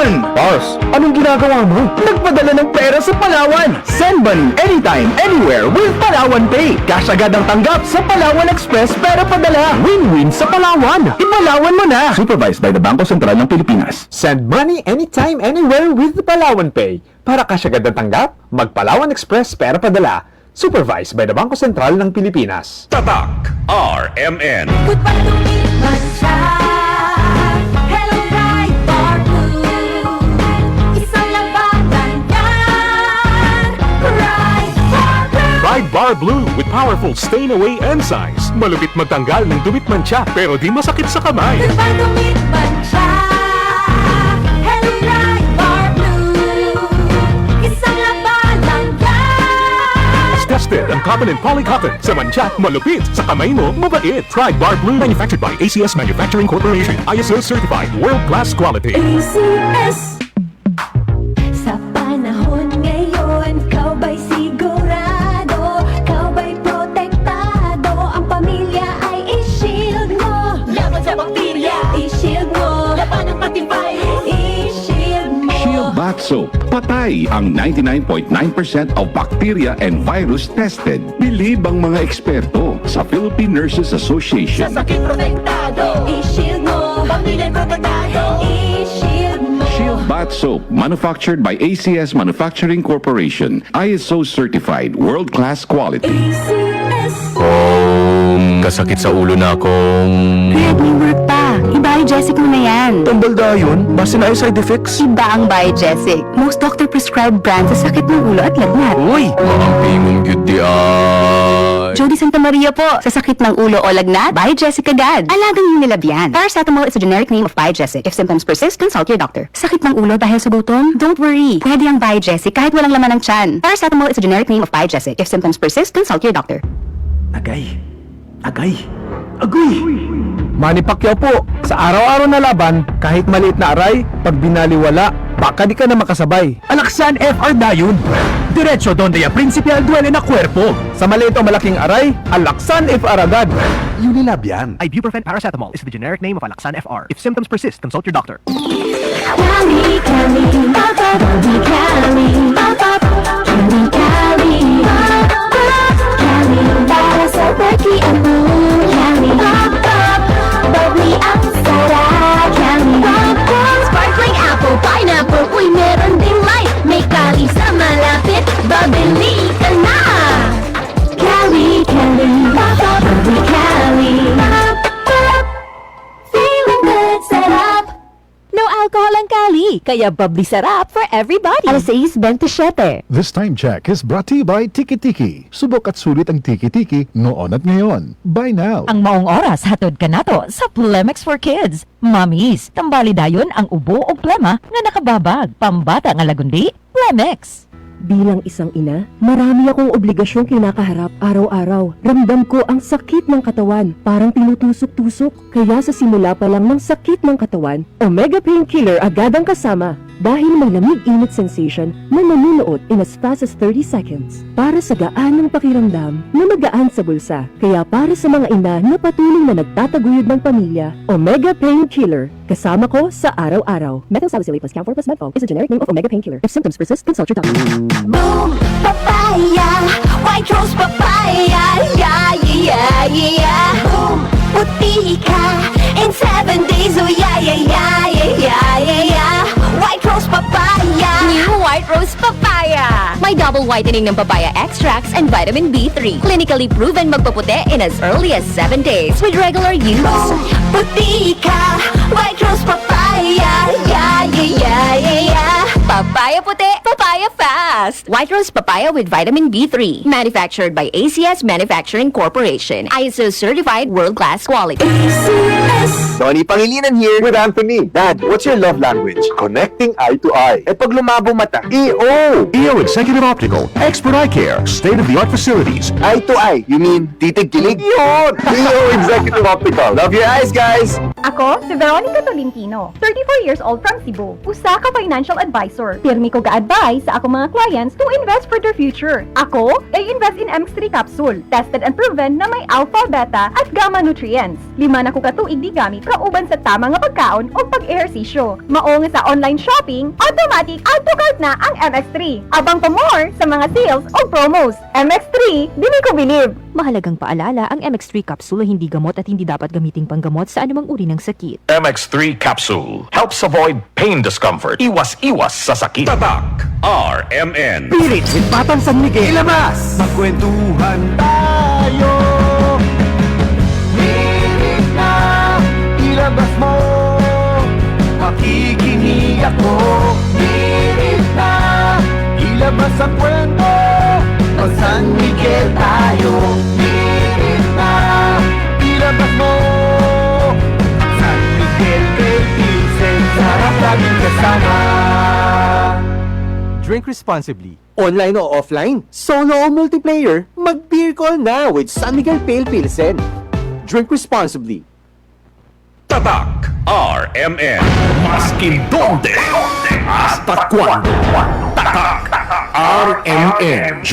Juan! Boss, anong ginagawa mo? Nagpadala ng pera sa Palawan! Send money anytime, anywhere with Palawan Pay! Cash agad ang tanggap sa Palawan Express pera padala! Win-win sa Palawan! Ipalawan mo na! Supervised by the Bangko Sentral ng Pilipinas. Send money anytime, anywhere with the Palawan Pay. Para cash agad ang tanggap, mag-Palawan Express pera padala. Supervised by the Bangko Sentral ng Pilipinas. Tatak RMN. Football lumiban siya. Hello, Ride Bar Blue. Isang labanan yan. Ride Bar Blue. Ride Bar Blue with powerful stain-away enzymes. Malupit magtanggal ng dumit mancha pero di masakit sa kamay. Football lumiban siya. Hello, Ride Bar Blue. Isang labanan yan. Tested ang cotton and polycotton. Sa mancha, malupit. Sa kamay mo, mabait. Ride Bar Blue manufactured by ACS Manufacturing Corporation. ISO certified world-class quality. ACS. Sa panahon ngayon, ikaw ba'y sigurado? Ikaw ba'y protektado? Ang pamilya ay i-shield mo. Laban sa bakterya, i-shield mo. Laban ng pating virus, i-shield mo. Shield Bath Soap. Patay ang 99.9% of bacteria and virus tested. Bilib ang mga eksperto sa Philippine Nurses Sa Association. sakit protektado, i-shield mo. Pamilya protektado, i-shield mo. Shield Bath Soap, manufactured by ACS Manufacturing Corporation. ISO certified, world-class quality. ACS. Kasakit sa ulo na akong... Red, may work pa. I-Biogesic mo na yan. Tambalda yun? Base na yung side effects? Iba ang Biogesic. Most doctor-prescribed brand sa sakit ng ulo at lagnat. Uy! Ang pingong yun di ay... Jody Santa Maria po. Sa sakit ng ulo o lagnat, Biogesic agad. Alagang yung nilabyan. Paracetamol is a generic name of Biogesic. If symptoms persist, consult your doctor. Sakit ng ulo dahil sa gutom? Don't worry. Pwede ang Biogesic kahit walang laman ng tiyan. Paracetamol is a generic name of Biogesic. If symptoms persist, consult your doctor. Agay! Agay! Agoy! Manny Pacquiao po, sa araw-araw na laban, kahit maliit na aray, pag binaliwala, baka di ka na makasabay. Alaksan FR Dayon! Diretso donde ya principal duele na cuerpo! Sa maliit o malaking aray, Alaksan FR agad. Unilabian. Ibuprofen paracetamol is the generic name of Alaksan FR. If symptoms persist, consult your doctor. Cali, Cali, Papa, Bobby Cali, Papa, Cali, Cali, Papa, Cali, para sa baki ako, Cali, Papa, bubbly ang sarap, Cali, Papa, sparkling apple, pineapple, uy, meron ding light, may Cali sa malapit, babili ka na, Cali, Cali, Papa, Bobby Cali, Papa, feeling good, sarap. No alcohol ang Cali, kaya bubbly sarap for everybody. Alas 6:27. This time check is brought to you by Tiki Tiki. Subok at sulit ang Tiki Tiki noon at ngayon. Buy now. Ang maong oras hatod kanato sa Plemex for Kids. Mamis, tambali dayon ang ubo o plema nga nakababag. Pambata nga lagundi, Plemex. Bilang isang ina, marami akong obligasyong kinakaharap araw-araw. Ramdam ko ang sakit ng katawan, parang tinutusok-tusok. Kaya sa simula pa lang ng sakit ng katawan, Omega Painkiller agad ang kasama. Dahil may lamig-init sensation na nanunuot in as fast as 30 seconds. Para sa gaan ng pakiramdam na magaan sa bulsa. Kaya para sa mga ina na patuloy na nagtataguyod ng pamilya, Omega Painkiller. Kasama ko sa araw-araw. Methotrexate plus Camphor plus Medfol is a generic name of Omega Painkiller. If symptoms persist, consult your doctor. Boom, papaya, white rose papaya, yeah, yeah, yeah. Boom, puti ka in 7 days, oh yeah, yeah, yeah, yeah, yeah, yeah. White rose papaya, new white rose papaya. May double whitening ng papaya extracts and vitamin B3. Clinically proven magpaputi in as early as 7 days with regular use. Boom, puti ka, white rose papaya, yeah, yeah, yeah, yeah, yeah. Papaya puti, papaya fast. White rose papaya with vitamin B3. Manufactured by ACS Manufacturing Corporation. ISO certified world-class quality. ACS. Donnie Pangilinan here with Anthony. Dad, what's your love language? Connecting eye to eye. Eh pag lumabo mata, EO! EO Executive Optical, expert eye care, state-of-the-art facilities. Eye to eye, you mean titig-kilig? Yun! EO Executive Optical. Love your eyes, guys! Ako, si Veronica Tolentino, 34 years old from Cebu. Usa ka financial advisor. Pirmi ko ga-advise sa akong mga clients to invest for their future. Ako, ay invest in MX3 capsule, tested and proven na may alpha, beta, at gamma nutrients. 5 na ko katuig di gamit kauban sa tama nga pagkaon o pag-ehersisyo. Mao nga sa online shopping, automatic add to cart na ang MX3. Abang pa more sa mga sales o promos. MX3, dili ko believe. Mahalagang paalala, ang MX3 capsule ay hindi gamot at hindi dapat gamiting panggamot sa anumang uri ng sakit. MX3 Capsule helps avoid pain discomfort. Iwas-iwas sa sakit. Tatak RMN. Pilit with Batang San Miguel. Ilabas! Magkwentuhan tayo. Pilit na ilabas mo. Makikinig ako. Pilit na ilabas ang kwento. Pag San Miguel tayo. Pilit na ilabas mo. San Miguel kay Vincent. Sarap laging kasama. Drink responsibly. Online o offline, solo o multiplayer, mag-beer call na with San Miguel Pale Pilsen. Drink responsibly. Tatak RMN. Maskin donde hasta cuando. Tatak RMN.